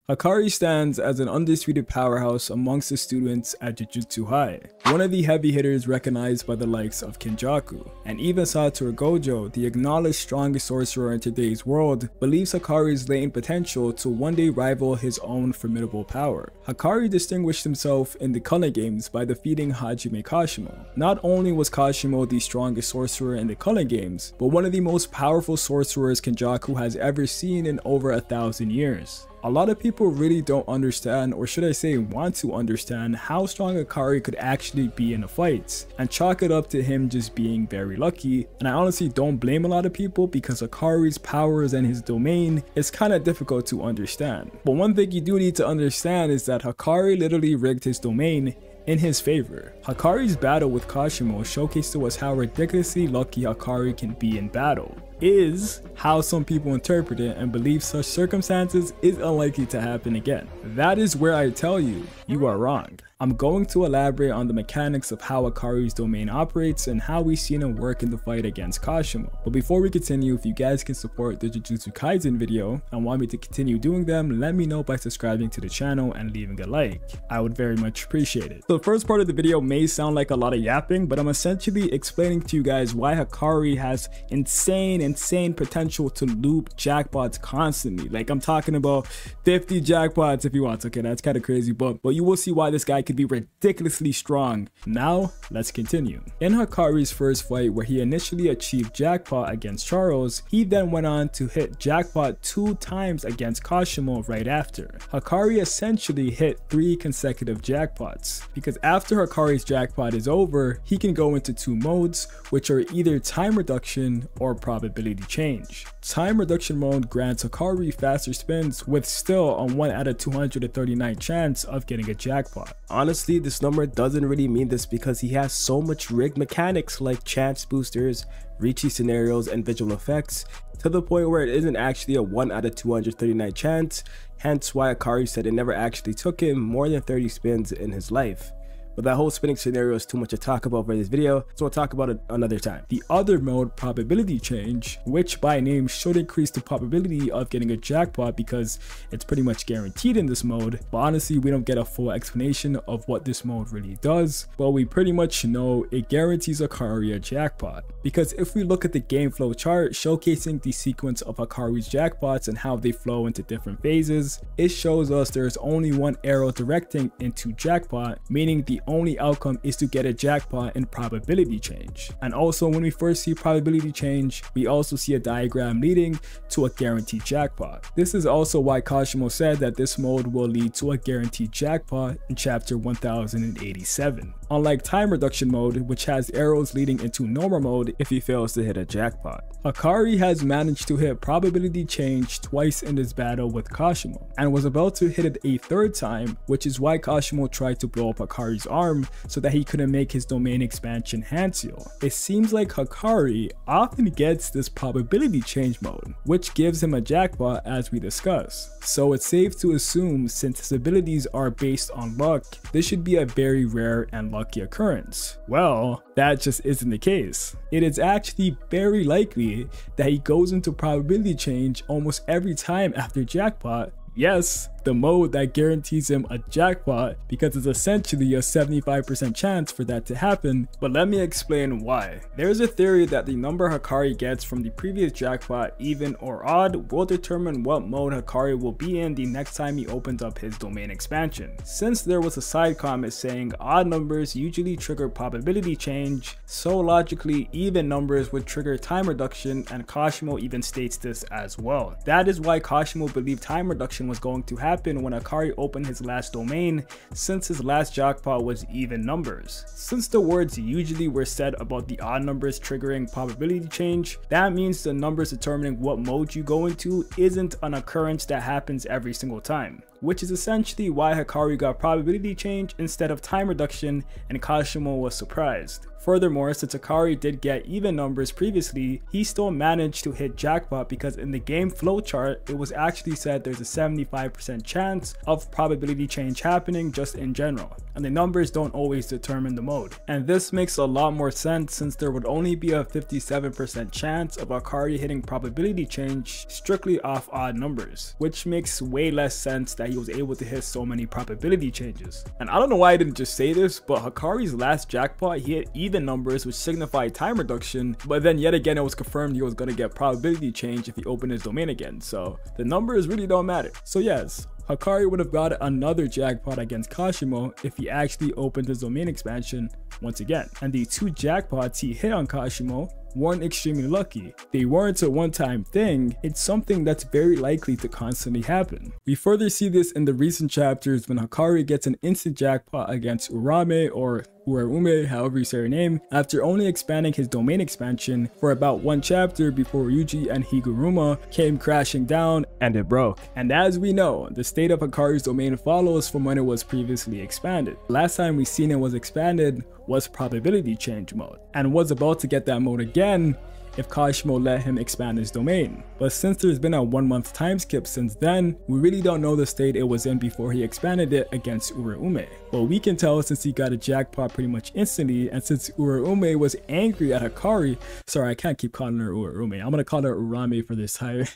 Hakari stands as an undisputed powerhouse amongst the students at Jujutsu High, one of the heavy hitters recognized by the likes of Kenjaku, and even Satoru Gojo, the acknowledged strongest sorcerer in today's world, believes Hakari's latent potential to one day rival his own formidable power. Hakari distinguished himself in the Culling Games by defeating Hajime Kashimo. Not only was Kashimo the strongest sorcerer in the Culling Games, but one of the most powerful sorcerers Kenjaku has ever seen in over 1,000 years. A lot of people really don't understand, or should I say want to understand, how strong Hakari could actually be in the fights, and chalk it up to him just being very lucky. And I honestly don't blame a lot of people, because Hakari's powers and his domain is kind of difficult to understand. But one thing you do need to understand is that Hakari literally rigged his domain in his favor. Hakari's battle with Kashimo showcased to us how ridiculously lucky Hakari can be in battle. Is how some people interpret it and believe such circumstances is unlikely to happen again. That is where I tell you, you are wrong. I'm going to elaborate on the mechanics of how Hakari's domain operates and how we've seen him work in the fight against Kashimo. But before we continue, if you guys can support the JujutsuKaisen video and want me to continue doing them, let me know by subscribing to the channel and leaving a like. I would very much appreciate it. So the first part of the video may sound like a lot of yapping, but I'm essentially explaining to you guys why Hakari has insane potential to loop jackpots constantly. Like, I'm talking about 50 jackpots if you want. Okay, that's kind of crazy, but you will see why this guy could be ridiculously strong. Now let's continue. In Hakari's first fight, where he initially achieved jackpot against Charles, he then went on to hit jackpot 2 times against Kashimo right after. Hakari essentially hit 3 consecutive jackpots, because after Hakari's jackpot is over, he can go into 2 modes, which are either time reduction or probability change. Time reduction mode grants Hakari faster spins with still a 1 out of 239 chance of getting a jackpot. Honestly, this number doesn't really mean this because he has so much rigged mechanics like chance boosters, Ricci scenarios, and visual effects, to the point where it isn't actually a 1 out of 239 chance, hence why Hakari said it never actually took him more than 30 spins in his life. But that whole spinning scenario is too much to talk about for this video, so we'll talk about it another time. The other mode, probability change, which by name should increase the probability of getting a jackpot because it's pretty much guaranteed in this mode. But honestly, we don't get a full explanation of what this mode really does, but we pretty much know it guarantees Hakari a jackpot. Because if we look at the game flow chart showcasing the sequence of Hakari's jackpots and how they flow into different phases, it shows us there's only one arrow directing into jackpot, meaning the only outcome is to get a jackpot in probability change. And also, when we first see probability change, we also see a diagram leading to a guaranteed jackpot. This is also why Kashimo said that this mode will lead to a guaranteed jackpot in chapter 1087. Unlike time reduction mode, which has arrows leading into normal mode if he fails to hit a jackpot. Hakari has managed to hit probability change twice in this battle with Kashimo, and was about to hit it a 3rd time, which is why Kashimo tried to blow up Hakari's arm so that he couldn't make his domain expansion hand seal. It seems like Hakari often gets this probability change mode, which gives him a jackpot as we discuss. So it's safe to assume, since his abilities are based on luck, this should be a very rare and lucky occurrence. Well, that just isn't the case. It is actually very likely that he goes into probability change almost every time after jackpot. Yes, the mode that guarantees him a jackpot, because it's essentially a 75% chance for that to happen. But let me explain why. There's a theory that the number Hakari gets from the previous jackpot, even or odd, will determine what mode Hakari will be in the next time he opens up his domain expansion. Since there was a side comment saying odd numbers usually trigger probability change, so logically even numbers would trigger time reduction, and Kashimo even states this as well. That is why Kashimo believed time reduction was going to happen when Hakari opened his last domain, since his last jackpot was even numbers. Since the words usually were said about the odd numbers triggering probability change, that means the numbers determining what mode you go into isn't an occurrence that happens every single time, which is essentially why Hakari got probability change instead of time reduction, and Kashimo was surprised. Furthermore, since Hakari did get even numbers previously, he still managed to hit jackpot because in the game flowchart, it was actually said there's a 75% chance of probability change happening just in general, and the numbers don't always determine the mode. And this makes a lot more sense since there would only be a 57% chance of Hakari hitting probability change strictly off odd numbers, which makes way less sense that he was able to hit so many probability changes. And I don't know why I didn't just say this, but Hakari's last jackpot, he hit even numbers which signified time reduction, but then yet again it was confirmed he was going to get probability change if he opened his domain again, so the numbers really don't matter. So yes, Hakari would have got another jackpot against Kashimo if he actually opened his domain expansion once again, and the 2 jackpots he hit on Kashimo weren't extremely lucky. They weren't a one-time thing, it's something that's very likely to constantly happen. We further see this in the recent chapters when Hakari gets an instant jackpot against Urame or Uraume, however you say her name, after only expanding his domain expansion for about 1 chapter before Ryuji and Higuruma came crashing down and it broke. And as we know, the state of Hakari's domain follows from when it was previously expanded. Last time we seen it was expanded was probability change mode, and was about to get that mode again if Kashimo let him expand his domain. But since there's been a 1 month time skip since then, we really don't know the state it was in before he expanded it against Uraume. But we can tell since he got a jackpot pretty much instantly, and since Uraume was angry at Hakari, sorry I can't keep calling her Uraume, I'm gonna call her Urame for this higher.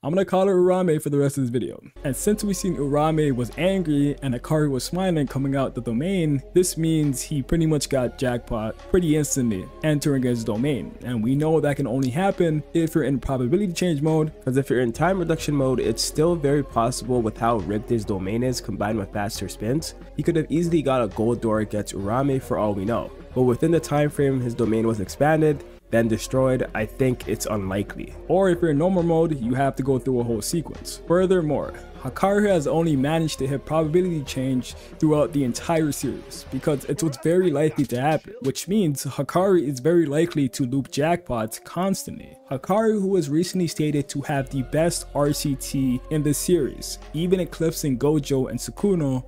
I'm gonna call her Urame for the rest of this video. And since we seen Urame was angry and Hakari was smiling coming out the domain, this means he pretty much got jackpot pretty instantly entering his domain. And we know that can only happen if you're in probability change mode, because if you're in time reduction mode, it's still very possible with how rigged his domain is combined with faster spins. He could have easily got a gold door against Urame for all we know, but within the time frame his domain was expanded then destroyed, I think it's unlikely. Or if you're in normal mode, you have to go through a whole sequence. Furthermore, Hakari has only managed to hit probability change throughout the entire series because it's what's very likely to happen, which means Hakari is very likely to loop jackpots constantly. Hakari, who was recently stated to have the best RCT in the series, even eclipsing Gojo and Sukuna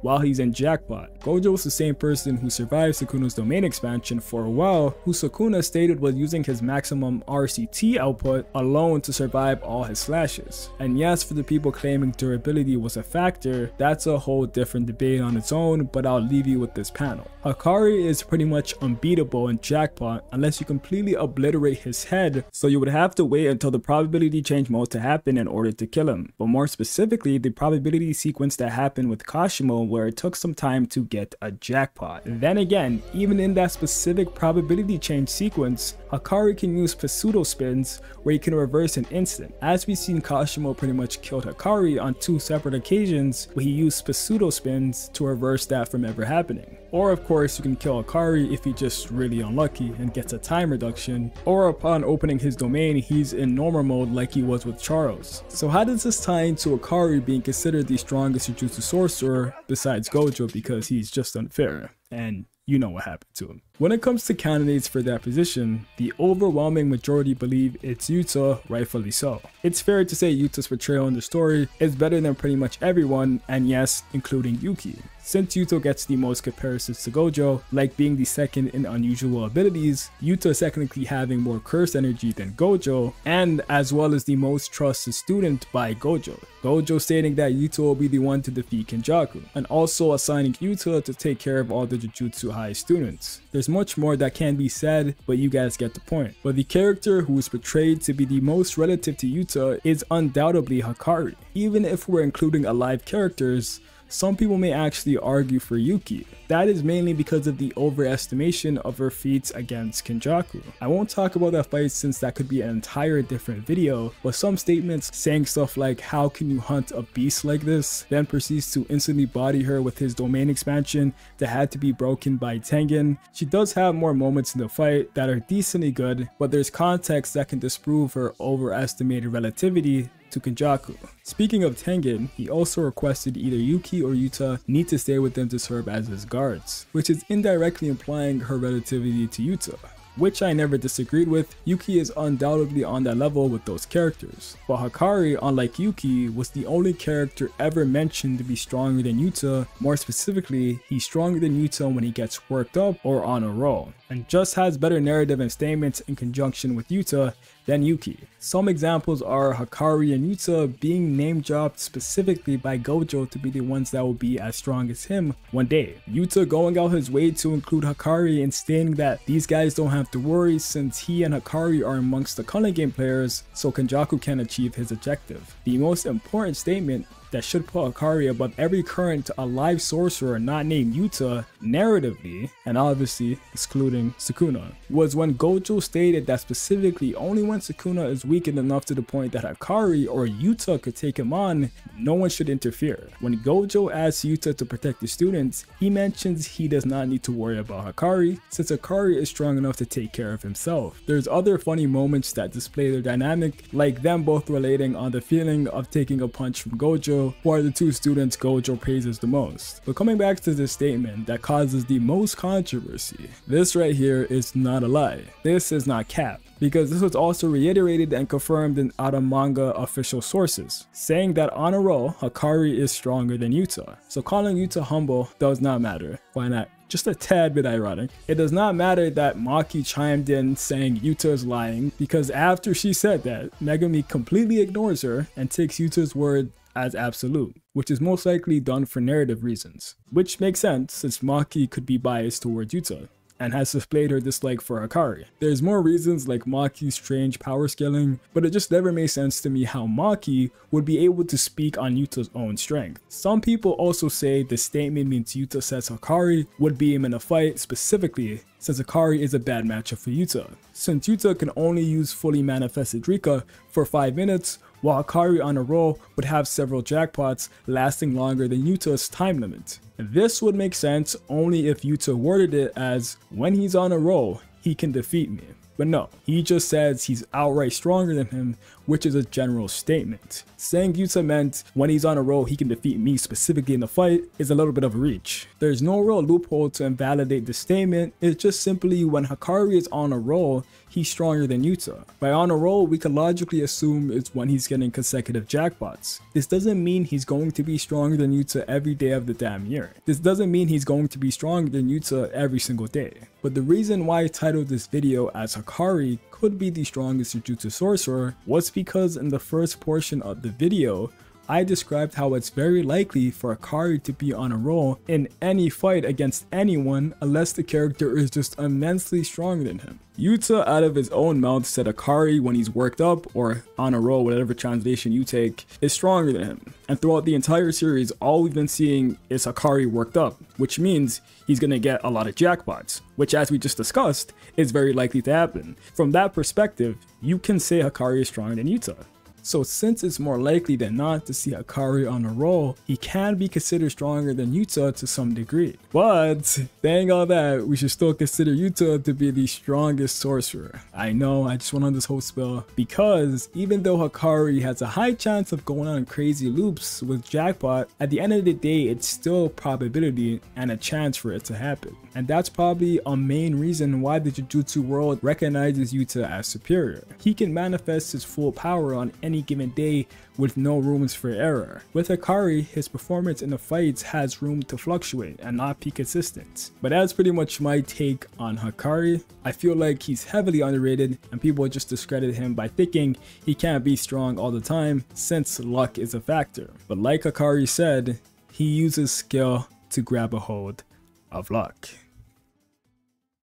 while he's in jackpot. Gojo was the same person who survived Sukuna's domain expansion for a while, who Sukuna stated was using his maximum RCT output alone to survive all his slashes. And yes, for the people claiming durability was a factor, that's a whole different debate on its own, but I'll leave you with this panel. Hakari is pretty much unbeatable in jackpot unless you completely obliterate his head, so you would have to wait until the probability change mode to happen in order to kill him. But more specifically, the probability sequence that happened with Kashimo where it took some time to get a jackpot. Then again, even in that specific probability change sequence, Hakari can use pseudo spins where he can reverse an instant. As we've seen, Kashimo pretty much killed Hakari on 2 separate occasions where he used pseudo spins to reverse that from ever happening. Or of course, you can kill Hakari if he's just really unlucky and gets a time reduction, or upon opening his domain, he's in normal mode like he was with Charles. So how does this tie into Hakari being considered the strongest Jujutsu sorcerer besides Gojo, because he's just unfair, and you know what happened to him. When it comes to candidates for that position, the overwhelming majority believe it's Yuta, rightfully so. It's fair to say Yuta's portrayal in the story is better than pretty much everyone, and yes, including Yuki. Since Yuta gets the most comparisons to Gojo, like being the second in unusual abilities, Yuta technically having more curse energy than Gojo, and as well as the most trusted student by Gojo. Gojo stating that Yuta will be the one to defeat Kenjaku, and also assigning Yuta to take care of all the Jujutsu High students. There's much more that can be said, but you guys get the point. But the character who is portrayed to be the most relative to Yuta is undoubtedly Hakari. Even if we're including alive characters, some people may actually argue for Yuki. That is mainly because of the overestimation of her feats against Kenjaku. I won't talk about that fight since that could be an entire different video, but some statements saying stuff like how can you hunt a beast like this, then proceeds to instantly body her with his domain expansion that had to be broken by Tengen. She does have more moments in the fight that are decently good, but there's context that can disprove her overestimated relativity to Kenjaku. Speaking of Tengen, he also requested either Yuki or Yuta need to stay with them to serve as his guards, which is indirectly implying her relativity to Yuta. which I never disagreed with. Yuki is undoubtedly on that level with those characters. But Hakari, unlike Yuki, was the only character ever mentioned to be stronger than Yuta. More specifically, he's stronger than Yuta when he gets worked up or on a roll, and just has better narrative and statements in conjunction with Yuta than Yuki. Some examples are Hakari and Yuta being name dropped specifically by Gojo to be the ones that will be as strong as him one day. Yuta going out his way to include Hakari and stating that these guys don't have to worry since he and Hakari are amongst the Cunning Game players, so Kenjaku can achieve his objective. The most important statement that should put Hakari above every current alive sorcerer not named Yuta narratively, and obviously excluding Sukuna, was when Gojo stated that specifically only when Sukuna is weakened enough to the point that Hakari or Yuta could take him on, no one should interfere. When Gojo asks Yuta to protect the students, he mentions he does not need to worry about Hakari since Hakari is strong enough to take care of himself. There's other funny moments that display their dynamic, like them both relating on the feeling of taking a punch from Gojo, who are the two students Gojo praises the most. But coming back to this statement that causes the most controversy, this right here is not a lie. This is not cap, because this was also reiterated and confirmed in other manga official sources, saying that on a roll, Hakari is stronger than Yuta. So calling Yuta humble does not matter. Why not? Just a tad bit ironic. It does not matter that Maki chimed in saying Yuta is lying, because after she said that, Megumi completely ignores her and takes Yuta's word as absolute, which is most likely done for narrative reasons, which makes sense since Maki could be biased towards Yuta and has displayed her dislike for Hakari. There's more reasons like Maki's strange power scaling, but it just never made sense to me how Maki would be able to speak on Yuta's own strength. Some people also say the statement means Yuta says Hakari would beat him in a fight, specifically since Hakari is a bad matchup for Yuta, since Yuta can only use fully manifested Rika for 5 minutes, while Hakari on a roll would have several jackpots lasting longer than Yuta's time limit. This would make sense only if Yuta worded it as, when he's on a roll, he can defeat me. But no, he just says he's outright stronger than him, which is a general statement. Saying Yuta meant when he's on a roll he can defeat me specifically in a fight is a little bit of a reach. There's no real loophole to invalidate the statement, it's just simply when Hakari is on a roll, he's stronger than Yuta. By on a roll, we can logically assume it's when he's getting consecutive jackpots. This doesn't mean he's going to be stronger than Yuta every day of the damn year. This doesn't mean he's going to be stronger than Yuta every single day. But the reason why I titled this video as Hakari could be the strongest Jujutsu sorcerer was because in the first portion of the video, I described how it's very likely for Hakari to be on a roll in any fight against anyone unless the character is just immensely stronger than him. Yuta out of his own mouth said Hakari when he's worked up or on a roll, whatever translation you take, is stronger than him. And throughout the entire series, all we've been seeing is Hakari worked up, which means he's gonna get a lot of jackpots, which as we just discussed, is very likely to happen. From that perspective, you can say Hakari is stronger than Yuta. So since it's more likely than not to see Hakari on a roll, he can be considered stronger than Yuta to some degree. But saying all that, we should still consider Yuta to be the strongest sorcerer. I know, I just went on this whole spill because even though Hakari has a high chance of going on crazy loops with jackpot, at the end of the day it's still probability and a chance for it to happen. And that's probably a main reason why the Jujutsu world recognizes Yuta as superior. He can manifest his full power on any given day with no rooms for error. With Hakari, his performance in the fights has room to fluctuate and not be consistent. But that's pretty much my take on Hakari. I feel like he's heavily underrated and people just discredit him by thinking he can't be strong all the time since luck is a factor. But like Hakari said, he uses skill to grab a hold of luck.